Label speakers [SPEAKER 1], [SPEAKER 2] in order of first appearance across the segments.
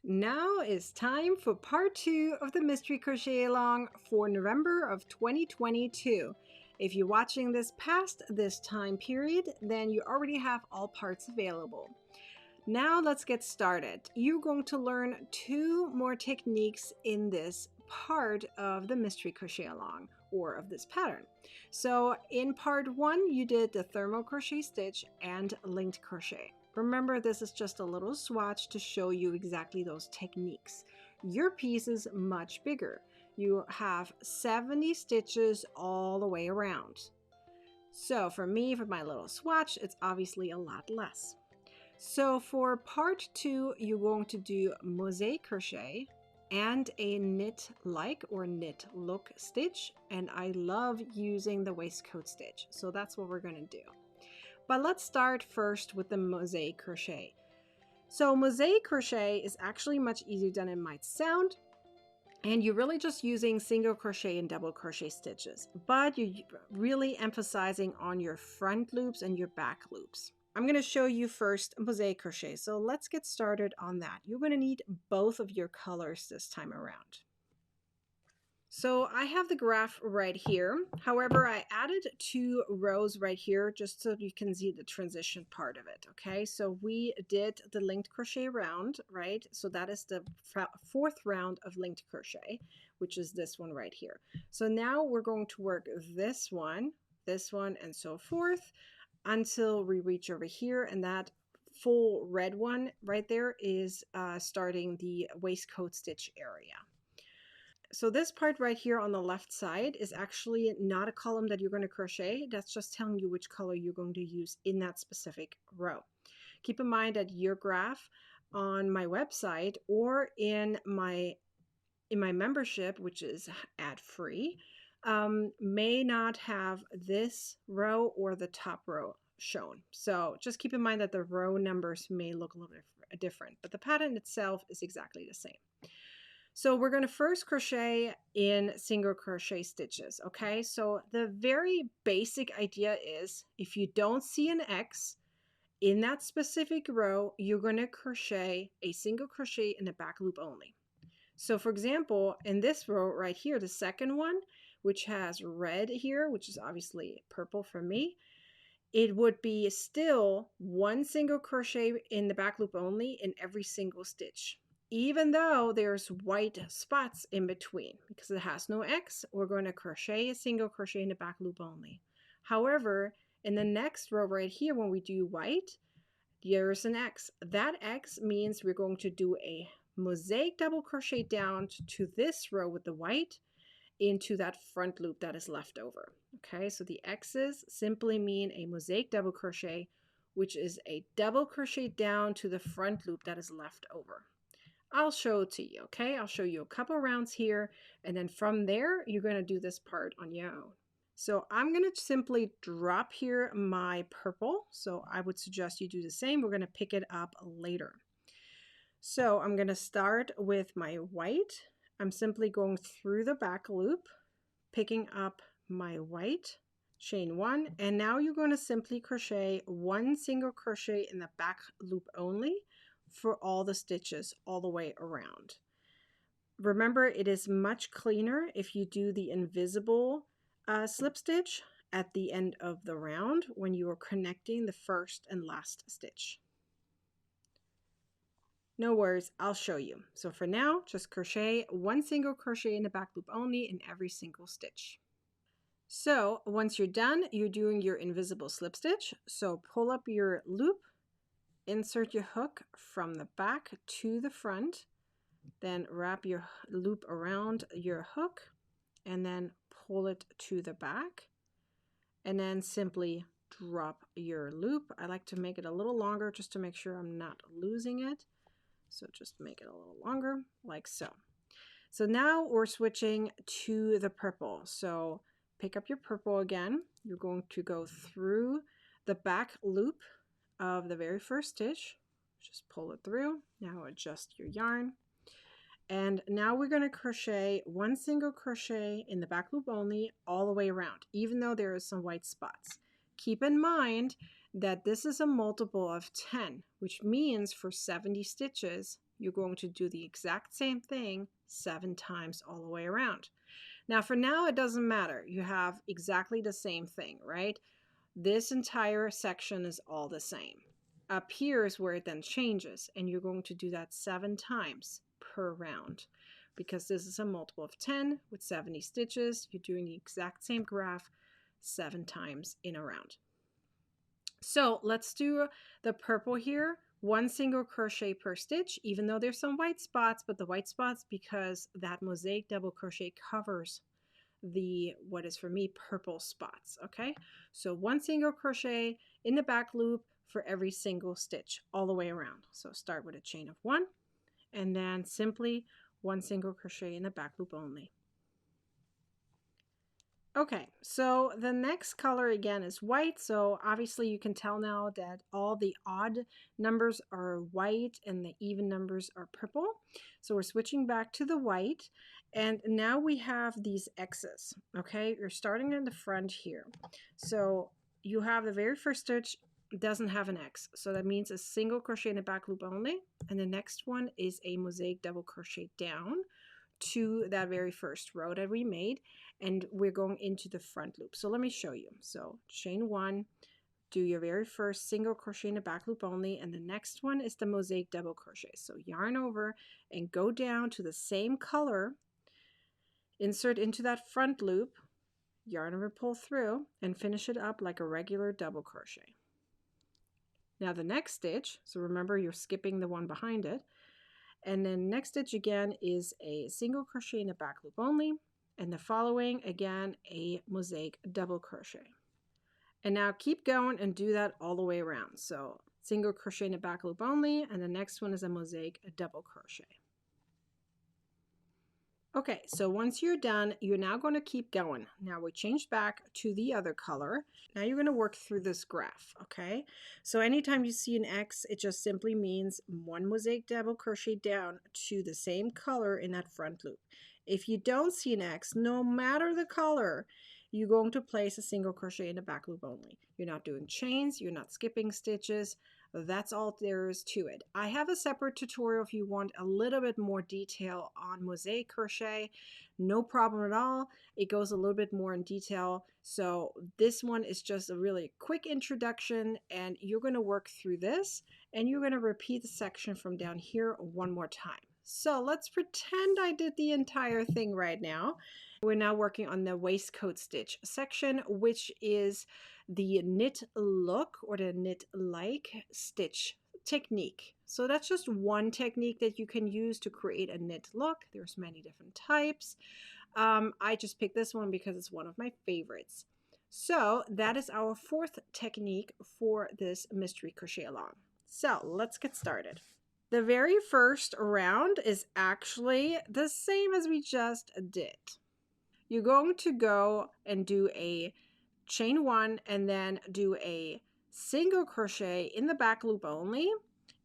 [SPEAKER 1] Now is time for part 2 of the mystery crochet along for November of 2022. If you're watching this past this time period, then you already have all parts available. Now let's get started. You're going to learn 2 more techniques in this part of the mystery crochet along or of this pattern. So in part 1 you did the thermal crochet stitch and linked crochet. Remember, this is just a little swatch to show you exactly those techniques. Your piece is much bigger. You have 70 stitches all the way around. So for me, for my little swatch, it's obviously a lot less. So for part 2, you're going to do mosaic crochet and a knit like or knit look stitch. And I love using the waistcoat stitch. So that's what we're going to do. But let's start first with the mosaic crochet. So mosaic crochet is actually much easier than it might sound. And you're really just using single crochet and double crochet stitches, but you're really emphasizing on your front loops and your back loops. I'm going to show you first mosaic crochet. So let's get started on that. You're going to need both of your colors this time around. So I have the graph right here. However, I added 2 rows right here just so you can see the transition part of it. Okay, so we did the linked crochet round, right? So that is the 4th round of linked crochet, which is this one right here. So now we're going to work this one, and so forth until we reach over here, and that full red one right there is starting the waistcoat stitch area. So this part right here on the left side is actually not a column that you're going to crochet. That's just telling you which color you're going to use in that specific row. Keep in mind that your graph on my website or in my membership, which is ad-free, may not have this row or the top row shown. So just keep in mind that the row numbers may look a little bit different, but the pattern itself is exactly the same. So we're going to first crochet in single crochet stitches. Okay, so the very basic idea is if you don't see an X in that specific row, you're going to crochet a single crochet in the back loop only. So for example, in this row right here, the second one, which has red here, which is obviously purple for me, it would be still 1 single crochet in the back loop only in every single stitch. Even though there's white spots in between, because it has no X, we're going to crochet a single crochet in the back loop only. However, in the next row right here, when we do white, there's an X. That X means we're going to do a mosaic double crochet down to this row with the white into that front loop that is left over. Okay, so the X's simply mean a mosaic double crochet, which is a double crochet down to the front loop that is left over. I'll show it to you, okay? I'll show you a couple rounds here, and then from there, you're going to do this part on your own. So I'm going to simply drop here my purple. So I would suggest you do the same. We're going to pick it up later. So I'm going to start with my white. I'm simply going through the back loop, picking up my white, chain 1, and now you're going to simply crochet 1 single crochet in the back loop only for all the stitches all the way around. Remember, it is much cleaner if you do the invisible slip stitch at the end of the round when you are connecting the first and last stitch. No worries, I'll show you. So for now, just crochet 1 single crochet in the back loop only in every single stitch. So once you're done, you're doing your invisible slip stitch. So pull up your loop, insert your hook from the back to the front, then wrap your loop around your hook and then pull it to the back, and then simply drop your loop. I like to make it a little longer just to make sure I'm not losing it. So just make it a little longer like so. So now we're switching to the purple. So pick up your purple again. You're going to go through the back loop of the very first stitch. Just pull it through. Now adjust your yarn. And now we're going to crochet 1 single crochet in the back loop only all the way around, even though there is some white spots. Keep in mind that this is a multiple of 10, which means for 70 stitches, you're going to do the exact same thing 7 times all the way around. Now for now, it doesn't matter. You have exactly the same thing, right? This entire section is all the same. Up here is where it then changes, and you're going to do that 7 times per round. Because this is a multiple of 10 with 70 stitches, you're doing the exact same graph 7 times in a round. So let's do the purple here. 1 single crochet per stitch, even though there's some white spots, but the white spots because that mosaic double crochet covers the, what is for me, purple spots. Okay, so 1 single crochet in the back loop for every single stitch all the way around. So start with a chain of 1 and then simply 1 single crochet in the back loop only. Okay, so the next color again is white. So obviously you can tell now that all the odd numbers are white and the even numbers are purple. So we're switching back to the white. And now we have these X's, okay? You're starting in the front here. So you have the very first stitch doesn't have an X. So that means a single crochet in the back loop only. And the next one is a mosaic double crochet down to that very first row that we made, and we're going into the front loop. So let me show you. So chain 1, do your very first single crochet in the back loop only, and the next one is the mosaic double crochet. So yarn over and go down to the same color, insert into that front loop, yarn over, pull through, and finish it up like a regular double crochet. Now the next stitch, so remember you're skipping the one behind it, and then next stitch again is a single crochet in the back loop only, and the following again a mosaic double crochet. And now keep going and do that all the way around. So single crochet in the back loop only, and the next one is a mosaic double crochet. Okay, so once you're done, you're now going to keep going. Now we changed back to the other color. Now you're going to work through this graph, okay? So anytime you see an X, it just simply means 1 mosaic double crochet down to the same color in that front loop. If you don't see an X, no matter the color, you're going to place a single crochet in the back loop only. You're not doing chains, you're not skipping stitches. That's all there is to it. I have a separate tutorial if you want a little bit more detail on mosaic crochet. No problem at all. It goes a little bit more in detail. So this one is just a really quick introduction, and you're going to work through this and you're going to repeat the section from down here one more time. So let's pretend I did the entire thing right now. We're now working on the waistcoat stitch section, which is the knit look or the knit like stitch technique. So that's just one technique that you can use to create a knit look. There's many different types. I just picked this one because it's one of my favorites. So that is our 4th technique for this mystery crochet along. So let's get started. The very first round is actually the same as we just did. You're going to go and do a chain 1 and then do a single crochet in the back loop only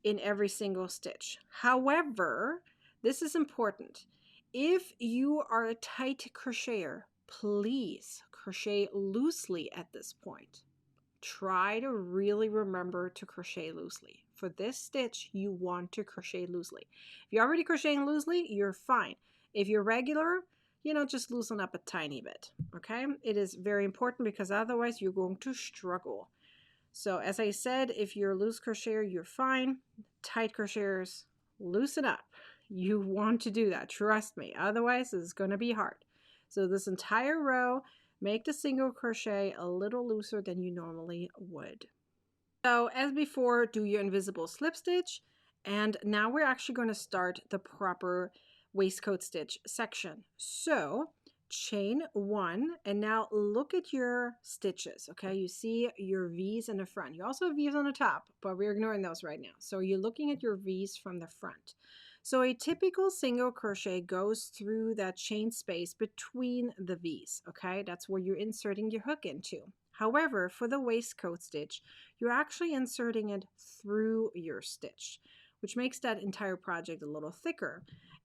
[SPEAKER 1] in every single stitch. However, this is important. If you are a tight crocheter, please crochet loosely at this point. Try to really remember to crochet loosely. For this stitch, you want to crochet loosely. If you're already crocheting loosely, you're fine. If you're regular, just loosen up a tiny bit, okay? It is very important because otherwise you're going to struggle. So as I said, if you're a loose crocheter, you're fine. Tight crocheters, loosen up. You want to do that, trust me. Otherwise, it's going to be hard. So this entire row, make the single crochet a little looser than you normally would. So as before, do your invisible slip stitch. And now we're actually going to start the proper waistcoat stitch section. So chain 1, and now look at your stitches, okay? You see your V's in the front. You also have V's on the top, but we're ignoring those right now. So you're looking at your V's from the front. So a typical single crochet goes through that chain space between the V's, okay? That's where you're inserting your hook into. However, for the waistcoat stitch, you're actually inserting it through your stitch, which makes that entire project a little thicker,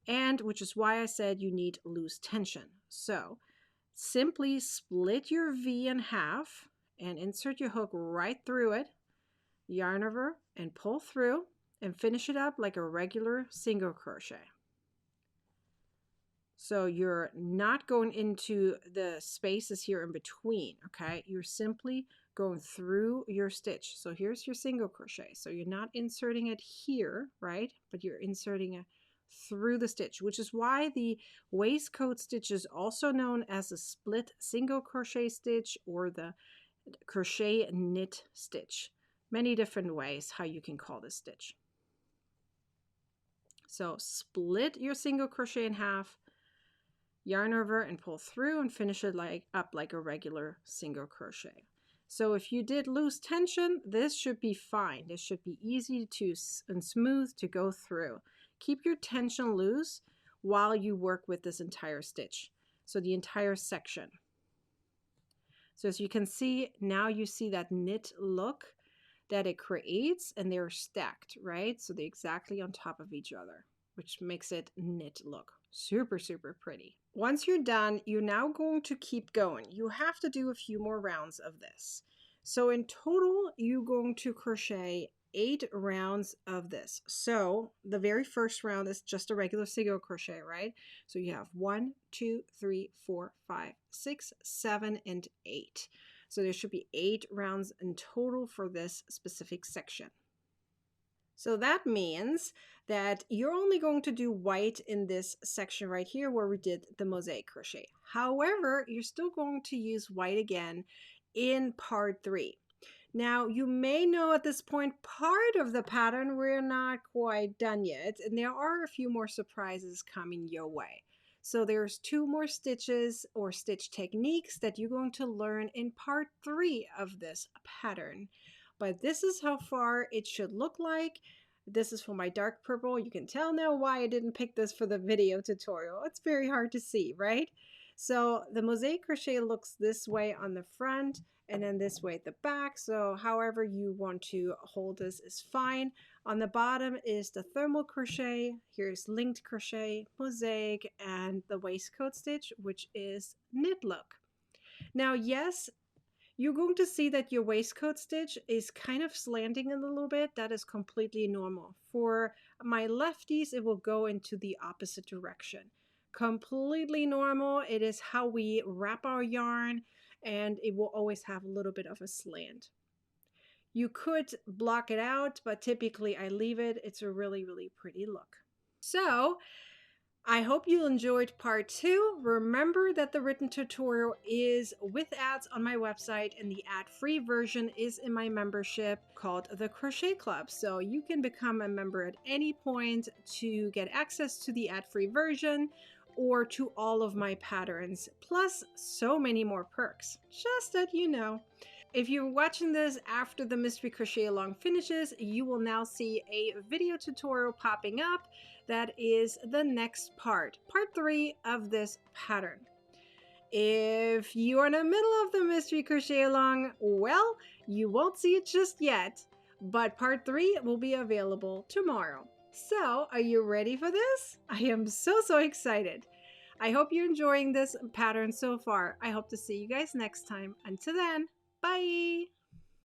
[SPEAKER 1] and which is why I said you need loose tension. So simply split your V in half and insert your hook right through it, yarn over and pull through, and finish it up like a regular single crochet. So you're not going into the spaces here in between, okay? You're simply going through your stitch. So here's your single crochet. So you're not inserting it here, right? But you're inserting it through the stitch, which is why the waistcoat stitch is also known as a split single crochet stitch or the crochet knit stitch. Many different ways how you can call this stitch. So split your single crochet in half, yarn over and pull through and finish it up like a regular single crochet. So if you did lose tension, this should be fine. This should be easy and smooth to go through. Keep your tension loose while you work with this entire stitch. So the entire section. So as you can see, now you see that knit look that it creates, and they're stacked, right? So they're exactly on top of each other, which makes it knit look super, super pretty. Once you're done, you're now going to keep going. You have to do a few more rounds of this. So in total, you're going to crochet 8 rounds of this. So the very first round is just a regular single crochet, right? So you have 1, 2, 3, 4, 5, 6, 7, and 8. So there should be 8 rounds in total for this specific section. So that means that you're only going to do white in this section right here where we did the mosaic crochet. However, you're still going to use white again in part 3. Now, you may know at this point part of the pattern we're not quite done yet, and there are a few more surprises coming your way. So there's 2 more stitches or stitch techniques that you're going to learn in part 3 of this pattern. But this is how far it should look like. This is for my dark purple. You can tell now why I didn't pick this for the video tutorial. It's very hard to see, right? So the mosaic crochet looks this way on the front and then this way at the back. So however you want to hold this is fine. On the bottom is the thermal crochet. Here's linked crochet, mosaic, and the waistcoat stitch, which is knit look. Now, yes, you're going to see that your waistcoat stitch is kind of slanting a little bit. That is completely normal. For my lefties, it will go into the opposite direction. Completely normal. It is how we wrap our yarn, and it will always have a little bit of a slant. You could block it out, but typically I leave it. It's a really, really pretty look. So I hope you enjoyed part 2. Remember that the written tutorial is with ads on my website, and the ad-free version is in my membership called the Crochet Club. So you can become a member at any point to get access to the ad-free version or to all of my patterns, plus so many more perks, just that you know. If you're watching this after the Mystery Crochet Along finishes, you will now see a video tutorial popping up that is the next part 3 of this pattern. If you are in the middle of the Mystery Crochet Along, well, you won't see it just yet, but part 3 will be available tomorrow. So, are you ready for this? I am so excited. I hope you're enjoying this pattern so far. I hope to see you guys next time. Until then, bye!